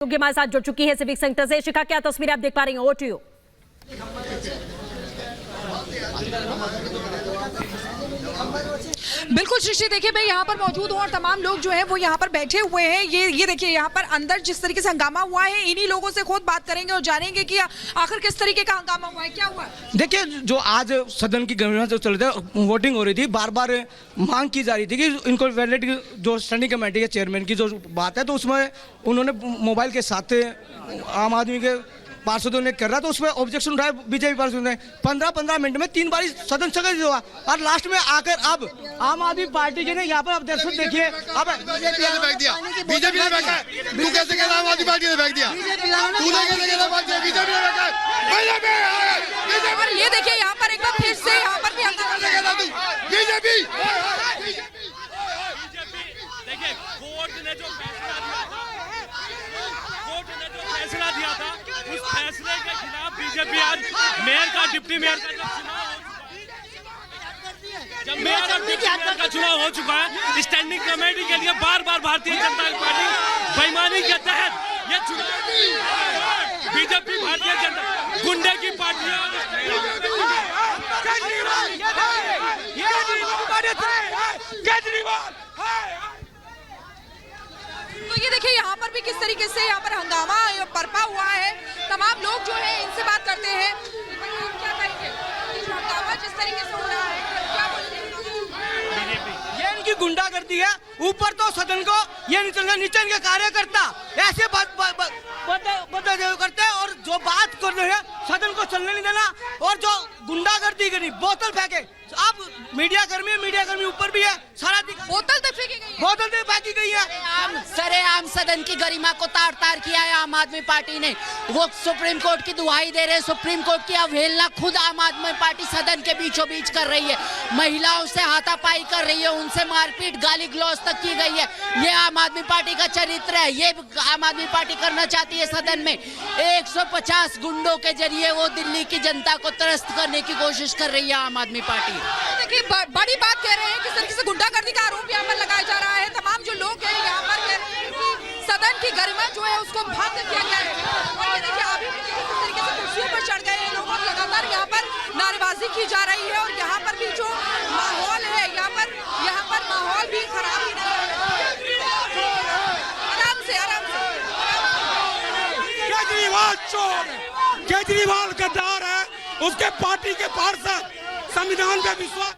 योगी हमारे साथ जुड़ चुकी है सिविक सेंटर से। शिखा, क्या तस्वीरें आप देख पा रही हैं? Over to you. बिल्कुल सृष्टि, देखिए मैं यहाँ पर मौजूद हूँ और तमाम लोग जो है वो यहाँ पर बैठे हुए हैं। ये देखिए यहाँ पर अंदर जिस तरीके से हंगामा हुआ है, इन्हीं लोगों से खुद बात करेंगे और जानेंगे कि आखिर किस तरीके का हंगामा हुआ है, क्या हुआ। देखिए, जो आज सदन की गवर्नमेंट जो चल रहे थे, वोटिंग हो रही थी, बार बार मांग की जा रही थी कि इनको वैलिड जो स्टैंडिंग कमेटी के चेयरमैन की जो बात है, तो उसमें उन्होंने मोबाइल के साथ आम आदमी के पार्षदों ने कर रहा, तो उसमें ऑब्जेक्शन उठाया बीजेपी पार्षदों ने। 15-15 मिनट में 3 बार सदन स्थगित हुआ और लास्ट में आकर अब आम आदमी पार्टी के ने यहाँ पर, अब दर्शक देखिए, अब बीजेपी ने फेंक दिया। तू कैसे कह रहा है? आम आदमी पार्टी ने फेंक दिया। तूने कैसे कह रहा है? बीजेपी ने फेंका। और ये देखिए यहाँ पर एक बार फिर से यहाँ पर भी बीजेपी। देखिए, कोर्ट ने जो फैसला दिया था, उस फैसले के खिलाफ बीजेपी आज मेयर का, डिप्टी मेयर का जब मेयर और डिप्टी मेयर का चुनाव हो चुका है, स्टैंडिंग कमेटी के लिए बार बार भारतीय जनता पार्टी बेईमानी के तहत ये चुनाव, बीजेपी भारतीय जनता गुंडे की पार्टी तो ये देखिए यहाँ पर भी किस तरीके से यहाँ पर हंगामा बरपा हुआ है। तमाम लोग जो है इनसे बात करते हैं, क्या कहेंगे जो हंगामा जिस तरीके से हो रहा है, क्या बोलेंगे? ये इनकी गुंडागर्दी है। ऊपर तो सदन को ये नहीं चलना, नीचे इनके कार्यकर्ता ऐसे करते हैं और जो बात कर रहे हैं सदन को चलने नहीं देना, और जो गुंडागर्दी करी, बोतल फेंके। अब मीडिया कर्मी ऊपर भी है, सारा बोतल तक फेंकी गई है, बोतल तक फेंकी गई है। सरेआम सदन की गरिमा को तार तार किया है आम आदमी पार्टी ने। वो सुप्रीम कोर्ट की दुहाई दे रहे हैं, सुप्रीम कोर्ट की अवहेलना खुद आम आदमी पार्टी सदन के बीचों बीच कर रही है। महिलाओं से हाथापाई कर रही है, उनसे मारपीट, गाली गलौज तक की गई है। ये आम आदमी पार्टी का चरित्र है। ये आम आदमी पार्टी करना चाहती है सदन में। 150 गुंडों के जरिए वो दिल्ली की जनता को त्रस्त करने की कोशिश कर रही है आम आदमी पार्टी। देखिए बड़ी बात कह रहे हैं, किस तरीके से गुंडागर्दी का आरोप यहाँ पर लगाया जा रहा है। तमाम जो लोग हैं यहाँ पर कह रहे हैं कि सदन की गरिमा जो है उसको भंग किया गया है। और ये देखिए अभी भी किस तरीके से कुर्सियों पर चढ़ गए हैं लोग और लगातार यहाँ पर नारेबाजी की जा रही है। और यहाँ पर भी जो माहौल है, यहाँ पर माहौल भी खराब ही नहीं है। आराम से केजरीवाल चोर है, केजरीवाल गद्दार है, उसके पार्टी के पार्षद संविधान पे विश्वास।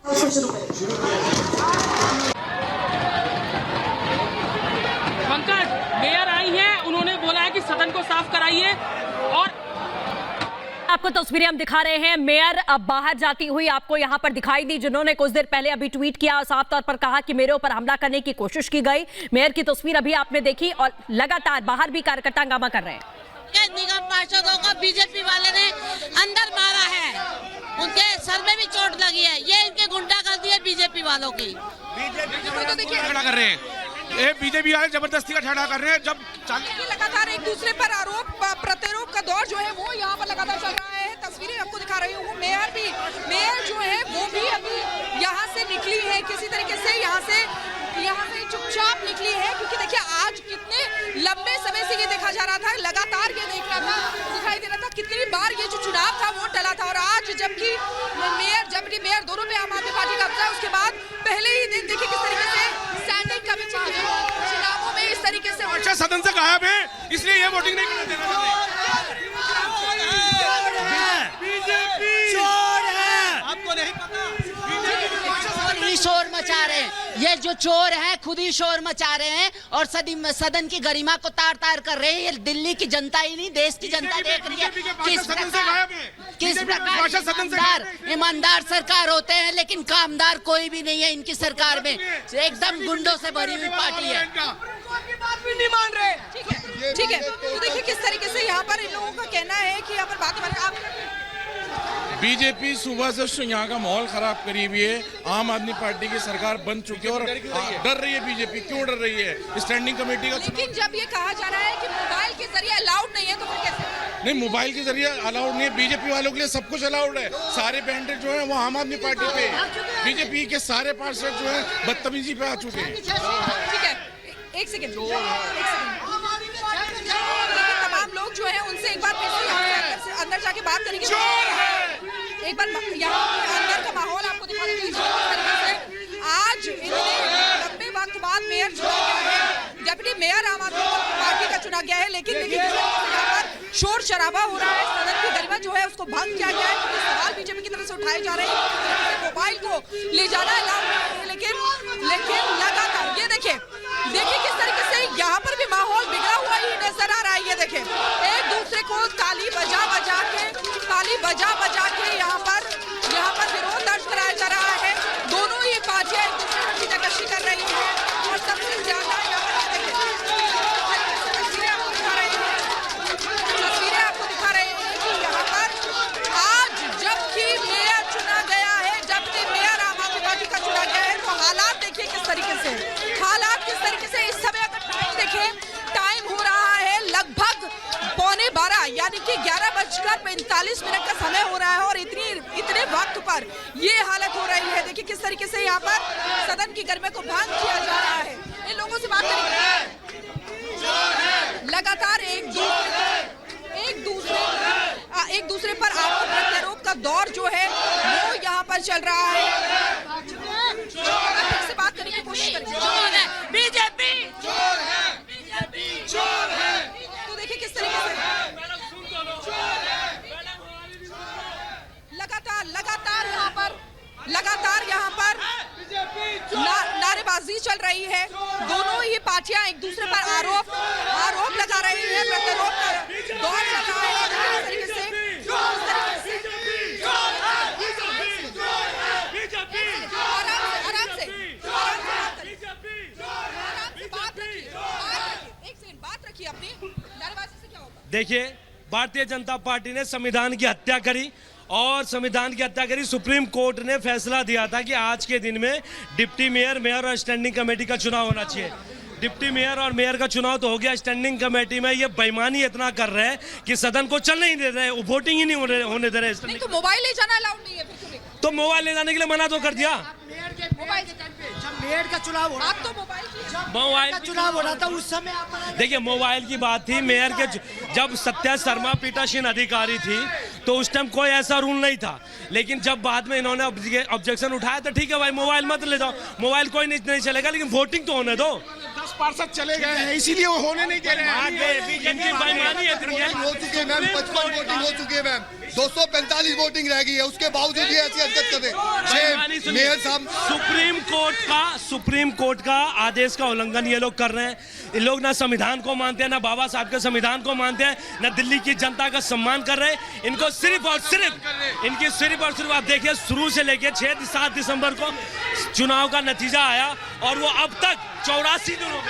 पंकज, मेयर आई है, उन्होंने बोला है कि सदन को साफ कराइए। और आपको तस्वीरें हम दिखा रहे हैं, मेयर अब बाहर जाती हुई आपको यहां पर दिखाई दी, जिन्होंने कुछ देर पहले अभी ट्वीट किया और साफ तौर पर कहा कि मेरे ऊपर हमला करने की कोशिश की गई। मेयर की तस्वीर अभी आपने देखी और लगातार बाहर भी कार्यकर्ता हंगामा कर रहे हैं। निगम पार्षदों को बीजेपी वाले ने अंदर मारा है, उनके सर में भी चोट लगी है। ये इनके गुंडागर्दी है बीजेपी वालों की। बीजेपी झगड़ा कर रहे हैं, ये बीजेपी वाले जबरदस्ती का झगड़ा कर रहे हैं। जब लगातार एक दूसरे पर आरोप प्रत्यारोप का दौर जो है वो यहाँ पर लगातार चल रहा है। तस्वीरें आपको दिखा रही हूँ। मेयर जो है वो भी अभी यहाँ से निकली है, किसी तरीके से यहाँ से चुपचाप निकली है, क्योंकि देखिए आज कितने लंबे समय से ये देखा जा रहा था, लगातार ये दिखाई दे रहा था कितनी बार ये जो चुनाव था वो टला था। और आज जबकि मेयर दोनों पे आम आदमी पार्टी का कब्जा है, उसके बाद पहले ही दिन देखिए किस तरीके से स्टैंडिंग कमेटी चुनावों में इस तरीके से अच्छा सदन से गायब है, इसलिए ये वोटिंग नहीं करने देना चाहते। बीजेपी चोर है, आपको नहीं पता। शोर मचा रहे हैं, ये जो चोर हैं खुद ही शोर मचा रहे हैं और सदन की गरिमा को तार तार कर रहे हैं। ये दिल्ली की जनता ही नहीं, देश की जनता देख रही है किस प्रकार ईमानदार सरकार होते हैं, लेकिन कामदार कोई भी नहीं है इनकी सरकार में। एकदम गुंडों से भरी हुई पार्टी है। नहीं मान रहे। ठीक है, तो देखिए किस तरीके से यहाँ पर इन लोगों का कहना है कि यहाँ पर बात बीजेपी सुबह से यहाँ का माहौल खराब करी हुई है। आम आदमी पार्टी की सरकार बन चुकी है और डर रही है। बीजेपी क्यों डर रही है? स्टैंडिंग कमेटी का, लेकिन जब ये कहा जा रहा है कि मोबाइल के जरिए अलाउड नहीं है, तो फिर कैसे? नहीं, मोबाइल के जरिए अलाउड नहीं है। बीजेपी वालों के लिए सब कुछ अलाउड है। सारे बैंडेड जो है वो आम आदमी पार्टी पे, बीजेपी के सारे पार्षद जो है बदतमीजी पे आ चुके हैं। ठीक है, एक सेकंड की बात करेंगे एक बार यहाँ अंदर का माहौल आपको दिखा देंगे। आज इतने लंबे वक्त बाद मेयर चुना गया है, डेप्यूटी मेयर आम आदमी पार्टी का चुना गया है, लेकिन देखिए यहाँ पर शोर शराबा हो रहा है, सदन की गरिमा जो है उसको भंग किया गया है। सवाल बीजेपी की तरफ से उठाए जा रहे हैं, मोबाइल को ले जाना है, लेकिन लगातार ये देखिए किस तरीके से यहाँ पर भी माहौल बिगड़ा हुआ ही नजर आ रहा है। ये देखिए एक दूसरे को ताली बजा बजा के यहाँ पर विरोध दर्ज कराया जा रहा है। दोनों ही पार्टियां एक दूसरे की टक्कर कर रही है और सबसे ज्यादा तस्वीरें आपको दिखा रहे हैं कि यहाँ पर आज जबकि मेयर चुना गया है, जबकि मेयर आम आदमी पार्टी का चुना गया है, तो हालात देखिए किस तरीके से इस समय अगर टाइम देखें, टाइम हो रहा है लगभग 11:15 यानी कि 11:45 का समय हो रहा है और इतने वक्त पर ये हालत हो रही है। देखिए किस तरीके से यहाँ पर सदन की गरिमा को भंग किया जा रहा है। इन लोगों से बात करेंगे, लगातार एक दूसरे पर आरोप प्रत्यारोप का दौर जो है वो यहाँ पर चल रहा है। से बात करने की कोशिश करेंगे। बीजेपी तो देखिए किस तरीके से लगातार यहाँ पर नारेबाजी चल रही है। दोनों ही पार्टियां एक दूसरे पर आरोप लगा रही है, प्रत्यारोप का दौर चल रहा है। इस तरीके से बात रखिए अपनी नारेबाजी से क्या होगा। देखिए, भारतीय जनता पार्टी ने संविधान की हत्या करी और संविधान की हत्या करी। सुप्रीम कोर्ट ने फैसला दिया था कि आज के दिन में डिप्टी मेयर, मेयर और स्टैंडिंग कमेटी का चुनाव होना चाहिए। डिप्टी मेयर और मेयर का चुनाव तो हो गया, स्टैंडिंग कमेटी में ये बेईमानी इतना कर रहे हैं कि सदन को चल नहीं दे रहे, वोटिंग ही नहीं होने दे रहे। नहीं तो मोबाइल ले जाना अलाउड नहीं है, तो मोबाइल ले जाने के लिए मना तो कर दिया। मेयर का चुनाव आप तो मोबाइल का चुनाव हो रहा था उस समय। देखिए, मोबाइल की बात थी मेयर के, जब सत्या शर्मा पीठासीन अधिकारी थी तो उस टाइम कोई ऐसा रूल नहीं था, लेकिन जब बाद में इन्होंने ऑब्जेक्शन उठाया तो ठीक है भाई, मोबाइल मत ले जाओ, मोबाइल कोई नहीं चलेगा, लेकिन वोटिंग तो होने दो। 10 पार्षद चले गए हैं, इसीलिए वो होने नहीं दे रहे हैं। इनकी बेईमानी इतनी है। हो चुके हैं मैम, 55 वोटिंग हो चुके हैं मैम, 245 वोटिंग रह गई है, उसके बावजूद ये ऐसी हरकत कर रहे। मेयर साहब, सुप्रीम कोर्ट का आदेश का उल्लंघन ये लोग कर रहे हैं। इन लोग ना संविधान को मानते हैं, ना बाबा साहब के संविधान को मानते हैं, ना दिल्ली की जनता का सम्मान कर रहे हैं। इनको सिर्फ और सिर्फ आप देखिए, शुरू से लेके 6-7 दिसंबर को चुनाव का नतीजा आया और वो अब तक 84 दिनों में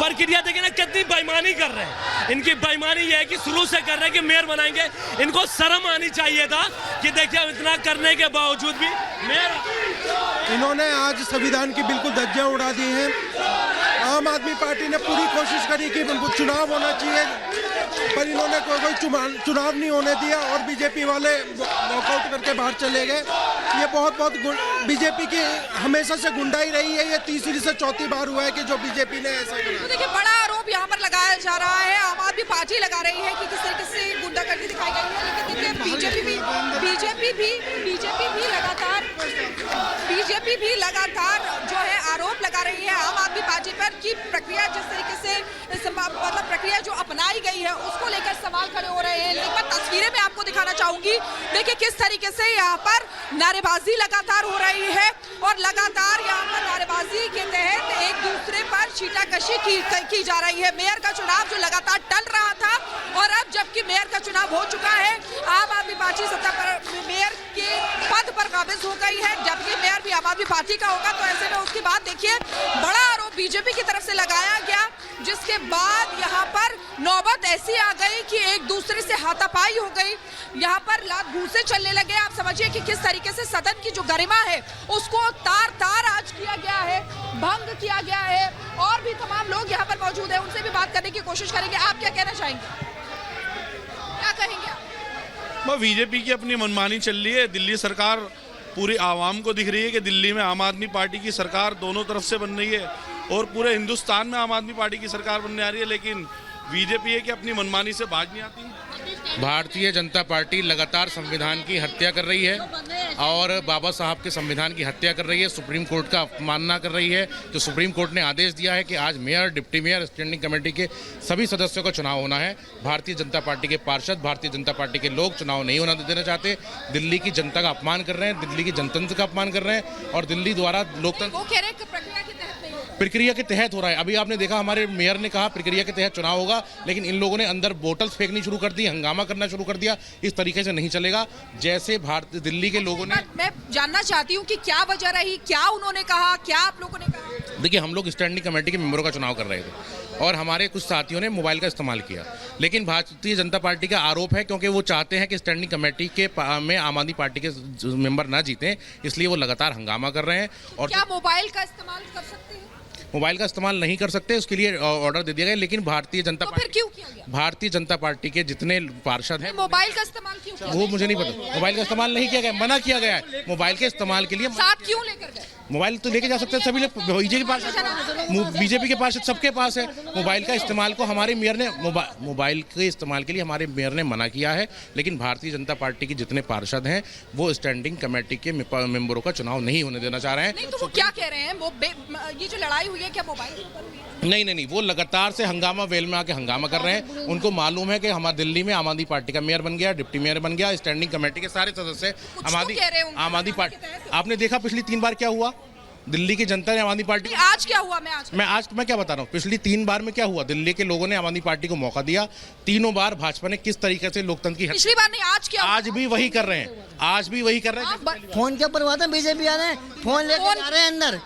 प्रक्रिया देखिए ना कितनी बेईमानी कर रहे हैं। इनकी बेईमानी ये है कि शुरू से कर रहे हैं कि मेयर बनाएंगे। इनको शर्म आनी चाहिए था कि देखिए इतना करने के बावजूद भी मेयर। इन्होंने आज संविधान की बिल्कुल धज्जियां उड़ा दी हैं। आम आदमी पार्टी ने पूरी कोशिश करी कि चुनाव होना चाहिए, पर इन्होंने कोई चुनाव नहीं होने दिया और बीजेपी वाले वॉकआउट करके बाहर चले गए। ये बहुत बीजेपी की हमेशा से गुंडाई रही है। ये तीसरी से चौथी बार हुआ है कि जो बीजेपी ने ऐसा करा। तो देखिए, बड़ा आरोप यहाँ पर लगाया जा रहा है, आम आदमी पार्टी लगा रही है कि किस तरीके से गुंडागर्दी दिखाई गई है, लेकिन देखिए बीजेपी भी लगातार जो है आरोप लगा रही है आम आदमी पार्टी पर कि प्रक्रिया जिस तरीके से मतलब प्रक्रिया जो अपनाई गई है उसको लेकर सवाल खड़े हो रहे हैं। एक बार तस्वीरें मैं आपको दिखाना चाहूंगी। देखिए किस तरीके से यहाँ पर नारेबाजी लगातार हो रही है और लगातार यहाँ पर नारेबाजी के तहत एक दूसरे पर छींटाकशी की जा रही है। मेयर का चुनाव जो लगातार टल रहा था और अब जबकि मेयर का चुनाव हो चुका है, आम आदमी पार्टी सत्ता पर मेयर के पद पर काबिज हो गई है, जबकि मेयर भी आम आदमी पार्टी का होगा। तो ऐसे में उसके बाद देखिए बड़ा आरोप बीजेपी की तरफ से लगाया गया, जिसके बाद यहाँ पर नौबत ऐसी आ गई कि एक दूसरे से हाथापाई हो गई, यहाँ पर लात घूंसे चलने लगे। आप समझिए कि किस तरीके से सदन की जो गरिमा है उसको तार आज किया गया है, भंग किया गया है। और भी तमाम लोग यहाँ पर मौजूद हैं, उनसे भी बात करने की कोशिश करेंगे। आप क्या कहना चाहेंगे, क्या कहेंगे आप? बीजेपी की अपनी मनमानी चल रही है। दिल्ली सरकार पूरी आवाम को दिख रही है कि दिल्ली में आम आदमी पार्टी की सरकार दोनों तरफ से बन रही है और पूरे हिंदुस्तान में आम आदमी पार्टी की सरकार बनने आ रही है, लेकिन बीजेपी है कि अपनी मनमानी से भाग नहीं आती। भारतीय जनता पार्टी लगातार संविधान की हत्या कर रही है और बाबा साहब के संविधान की हत्या कर रही है, सुप्रीम कोर्ट का अपमानना कर रही है। जो सुप्रीम कोर्ट ने आदेश दिया है कि आज mayor, deputy mayor, standing committee के सभी सदस्यों का चुनाव होना है। भारतीय जनता पार्टी के पार्षद, भारतीय जनता पार्टी के लोग चुनाव नहीं होना देना चाहते, दिल्ली की जनता का अपमान कर रहे हैं, दिल्ली की जनतंत्र का अपमान कर रहे हैं और दिल्ली द्वारा लोकतंत्र वो कह रहे हैं कि प्रक्रिया के तहत नहीं होगा। प्रक्रिया के तहत हो रहा है। अभी आपने देखा हमारे मेयर ने कहा प्रक्रिया के तहत चुनाव होगा, लेकिन इन लोगों ने अंदर बोतल्स फेंकनी शुरू कर दी, हंगामा करना शुरू कर दिया। इस तरीके से नहीं चलेगा। जैसे दिल्ली के लोगों ने, मैं जानना चाहती हूँ कि क्या वजह रही, क्या उन्होंने कहा, क्या आप लोगों ने कहा? देखिए, हम लोग स्टैंडिंग कमेटी के मेंबरों का चुनाव कर रहे थे और हमारे कुछ साथियों ने मोबाइल का इस्तेमाल किया, लेकिन भारतीय जनता पार्टी का आरोप है क्योंकि वो चाहते हैं कि स्टैंडिंग कमेटी के में आम आदमी पार्टी के मेंबर ना जीतें, इसलिए वो लगातार हंगामा कर रहे हैं। और क्या मोबाइल का इस्तेमाल कर सकते हैं? मोबाइल का इस्तेमाल नहीं कर सकते, उसके लिए ऑर्डर दे दिया गया। लेकिन भारतीय जनता तो फिर क्यों किया गया? भारतीय जनता पार्टी के जितने पार्षद हैं, मोबाइल का इस्तेमाल क्यों किया? वो मुझे नहीं पता। मोबाइल का इस्तेमाल नहीं किया गया, मना किया गया है। मोबाइल के इस्तेमाल के लिए साथ क्यों लेकर गए? मोबाइल तो लेके जा सकते हैं सभी लोग, बीजेपी के पास, सबके पास है। मोबाइल का इस्तेमाल को हमारे मेयर ने मोबाइल के इस्तेमाल के लिए हमारे मेयर ने मना किया है। लेकिन भारतीय जनता पार्टी के जितने पार्षद हैं वो स्टैंडिंग कमेटी के मेंबरों का चुनाव नहीं होने देना चाह रहे हैं। नहीं, तो वो क्या कह रहे हैं? वो ये जो लड़ाई हुई है क्या मोबाइल के ऊपर हुई है? नहीं, वो लगातार से हंगामा वेल में आके हंगामा कर रहे हैं। उनको मालूम है कि हमारे दिल्ली में आम आदमी पार्टी का मेयर बन गया, डिप्टी मेयर बन गया, स्टैंडिंग कमेटी के सारे सदस्य आम आदमी पार्टी। आपने देखा पिछली 3 बार क्या हुआ दिल्ली की जनता ने आम आदमी पार्टी। आज क्या हुआ? मैं क्या बता रहा हूँ, पिछली 3 बार में क्या हुआ, दिल्ली के लोगों ने आम आदमी पार्टी को मौका दिया। तीनों बार भाजपा ने किस तरीके से लोकतंत्र की, पिछली बार नहीं, आज क्या? आज भी वही कर रहे हैं, आज भी वही कर रहे हैं। फोन के ऊपर हुआ था, बीजेपी वाले फोन लेकर जा रहे हैं अंदर।